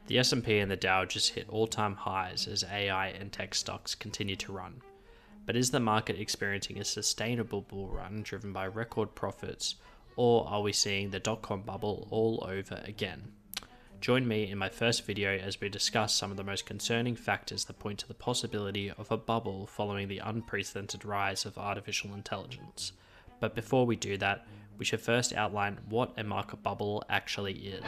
The S&P and the Dow just hit all-time highs as AI and tech stocks continue to run. But is the market experiencing a sustainable bull run driven by record profits, or are we seeing the dot-com bubble all over again? Join me in my first video as we discuss some of the most concerning factors that point to the possibility of a bubble following the unprecedented rise of artificial intelligence. But before we do that, we should first outline what a market bubble actually is.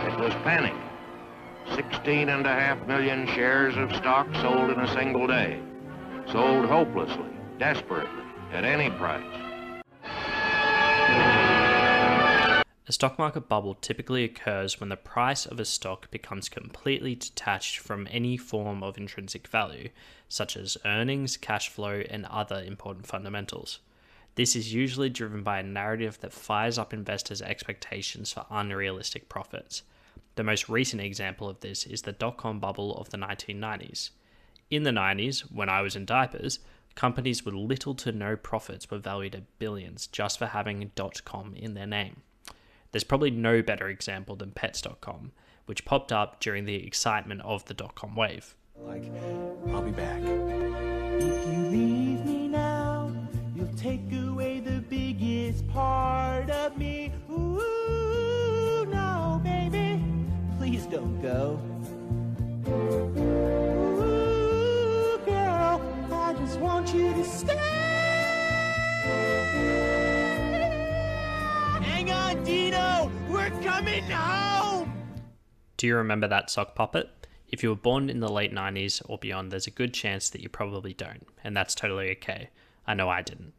It was panic. 16.5 million shares of stock sold in a single day. Sold hopelessly, desperately, at any price. A stock market bubble typically occurs when the price of a stock becomes completely detached from any form of intrinsic value, such as earnings, cash flow, and other important fundamentals. This is usually driven by a narrative that fires up investors' expectations for unrealistic profits. The most recent example of this is the dot-com bubble of the 1990s. In the 90s, when I was in diapers, companies with little to no profits were valued at billions just for having .com in their name. There's probably no better example than pets.com, which popped up during the excitement of the .com wave. I'll be back. If you leave me now, you'll take away the biggest part of me. Ooh, no, baby, please don't go. Ooh, girl, I just want you to stay. Hang on, Dino, we're coming home. Do you remember that sock puppet? If you were born in the late 90s or beyond, there's a good chance that you probably don't, and that's totally okay. I know I didn't.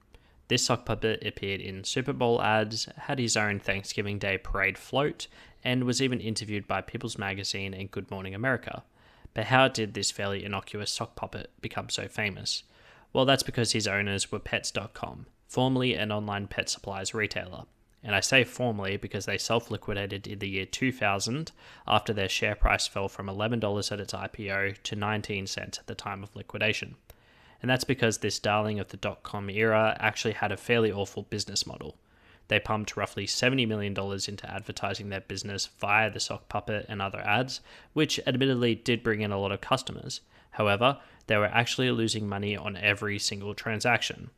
This sock puppet appeared in Super Bowl ads, had his own Thanksgiving Day parade float, and was even interviewed by People's Magazine and Good Morning America. But how did this fairly innocuous sock puppet become so famous? Well, that's because his owners were Pets.com, formerly an online pet supplies retailer. And I say formerly because they self-liquidated in the year 2000 after their share price fell from $11 at its IPO to 19 cents at the time of liquidation. And that's because this darling of the dot-com era actually had a fairly awful business model. They pumped roughly $70 million into advertising their business via the sock puppet and other ads, which admittedly did bring in a lot of customers. However, they were actually losing money on every single transaction.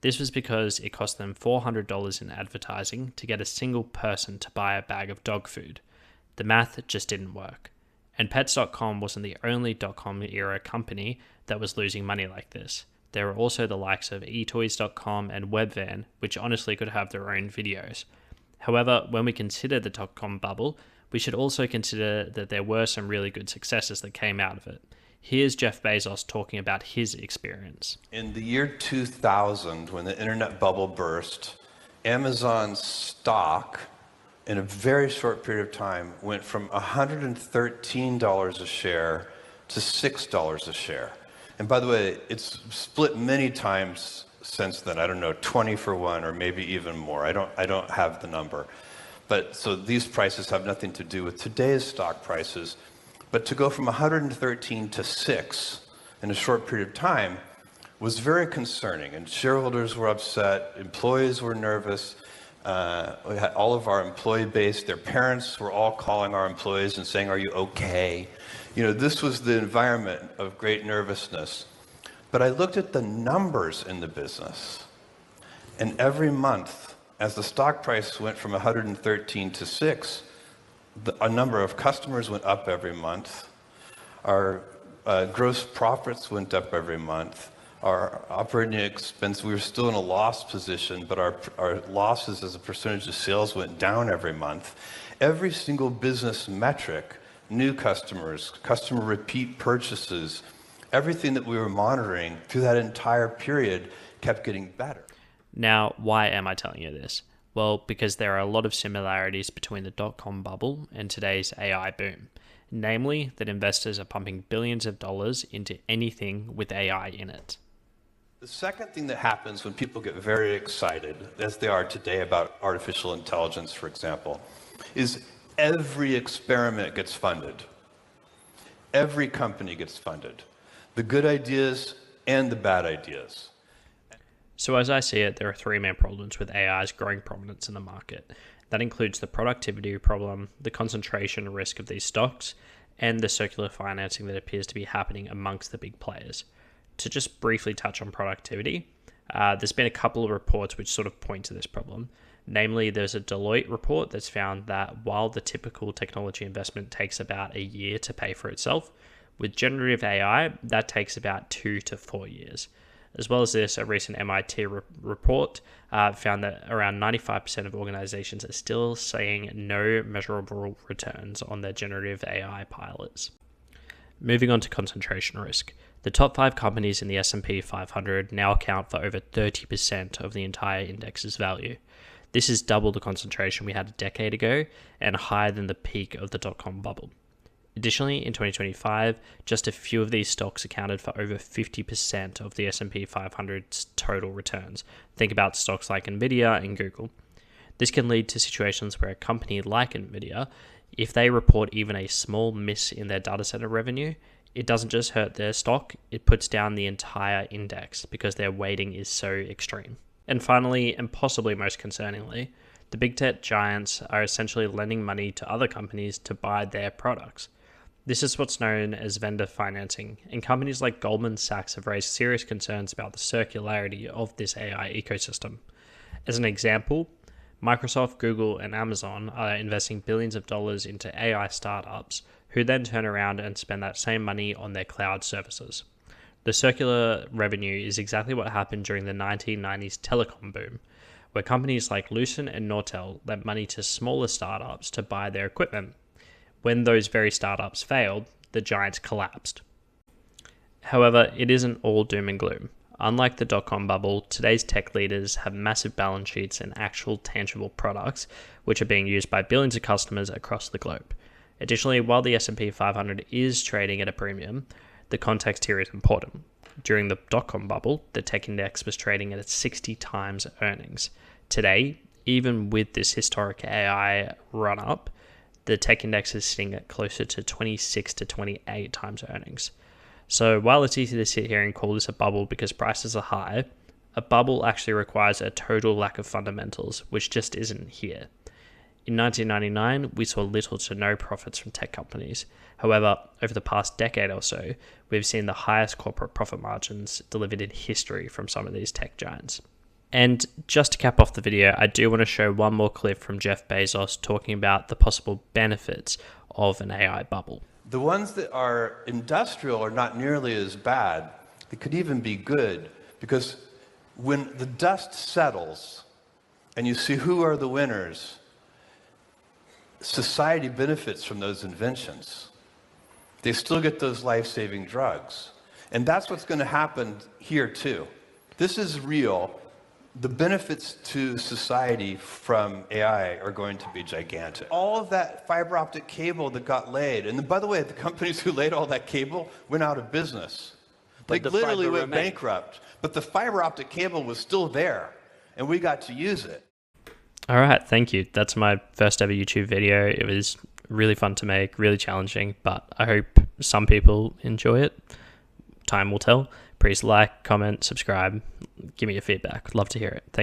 This was because it cost them $400 in advertising to get a single person to buy a bag of dog food. The math just didn't work. And Pets.com wasn't the only .com era company that was losing money like this. There were also the likes of eToys.com and Webvan, which honestly could have their own videos. However, when we consider the .com bubble, we should also consider that there were some really good successes that came out of it. Here's Jeff Bezos talking about his experience. In the year 2000, when the internet bubble burst, Amazon's stock in a very short period of time went from $113 a share to $6 a share. And by the way, it's split many times since then. I don't know, 20 for 1 or maybe even more. I don't have the number. But so these prices have nothing to do with today's stock prices. But to go from 113 to 6 in a short period of time was very concerning, and shareholders were upset, employees were nervous. We had all of our employee base, their parents were all calling our employees and saying, "Are you okay?" You know, this was the environment of great nervousness. But I looked at the numbers in the business, and every month, as the stock price went from 113 to 6, a number of customers went up every month. Our gross profits went up every month. Our operating expense, we were still in a loss position, but our losses as a percentage of sales went down every month. Every single business metric, new customers, customer repeat purchases, everything that we were monitoring through that entire period kept getting better. Now, why am I telling you this? Well, because there are a lot of similarities between the dot-com bubble and today's AI boom. Namely, that investors are pumping billions of dollars into anything with AI in it. The second thing that happens when people get very excited, as they are today about artificial intelligence, for example, is every experiment gets funded. Every company gets funded. The good ideas and the bad ideas. So as I see it, there are three main problems with AI's growing prominence in the market. That includes the productivity problem, the concentration risk of these stocks, and the circular financing that appears to be happening amongst the big players. To just briefly touch on productivity, there's been a couple of reports which sort of point to this problem. Namely, there's a Deloitte report that's found that while the typical technology investment takes about a year to pay for itself, with generative AI, that takes about 2 to 4 years. As well as this, a recent MIT report found that around 95% of organizations are still seeing no measurable returns on their generative AI pilots. Moving on to concentration risk. The top 5 companies in the S&P 500 now account for over 30% of the entire index's value. This is double the concentration we had a decade ago and higher than the peak of the dot-com bubble. Additionally, in 2025, just a few of these stocks accounted for over 50% of the S&P 500's total returns. Think about stocks like Nvidia and Google. This can lead to situations where a company like Nvidia, if they report even a small miss in their data center revenue, it doesn't just hurt their stock, it puts down the entire index because their weighting is so extreme. And finally, and possibly most concerningly, the big tech giants are essentially lending money to other companies to buy their products. This is what's known as vendor financing, and companies like Goldman Sachs have raised serious concerns about the circularity of this AI ecosystem. As an example, Microsoft, Google, and Amazon are investing billions of dollars into AI startups who then turn around and spend that same money on their cloud services. The circular revenue is exactly what happened during the 1990s telecom boom, where companies like Lucent and Nortel lent money to smaller startups to buy their equipment. When those very startups failed, the giants collapsed. However, it isn't all doom and gloom. Unlike the dot-com bubble, today's tech leaders have massive balance sheets and actual tangible products, which are being used by billions of customers across the globe. Additionally, while the S&P 500 is trading at a premium, the context here is important. During the dot-com bubble, the tech index was trading at 60 times earnings. Today, even with this historic AI run-up, the tech index is sitting at closer to 26 to 28 times earnings. So while it's easy to sit here and call this a bubble because prices are high, a bubble actually requires a total lack of fundamentals, which just isn't here. In 1999, we saw little to no profits from tech companies. However, over the past decade or so, we've seen the highest corporate profit margins delivered in history from some of these tech giants. And just to cap off the video, I do want to show one more clip from Jeff Bezos talking about the possible benefits of an AI bubble. The ones that are industrial are not nearly as bad. They could even be good, because when the dust settles and you see who are the winners, society benefits from those inventions. They still get those life-saving drugs. And that's what's going to happen here too. This is real. The benefits to society from AI are going to be gigantic. All of that fiber optic cable that got laid, and by the way, the companies who laid all that cable went out of business. They literally went bankrupt, but the fiber optic cable was still there, and we got to use it. All right, thank you. That's my first ever YouTube video. It was really fun to make, really challenging, but I hope some people enjoy it. Time will tell. Please like, comment, subscribe, give me your feedback. Love to hear it. Thank you.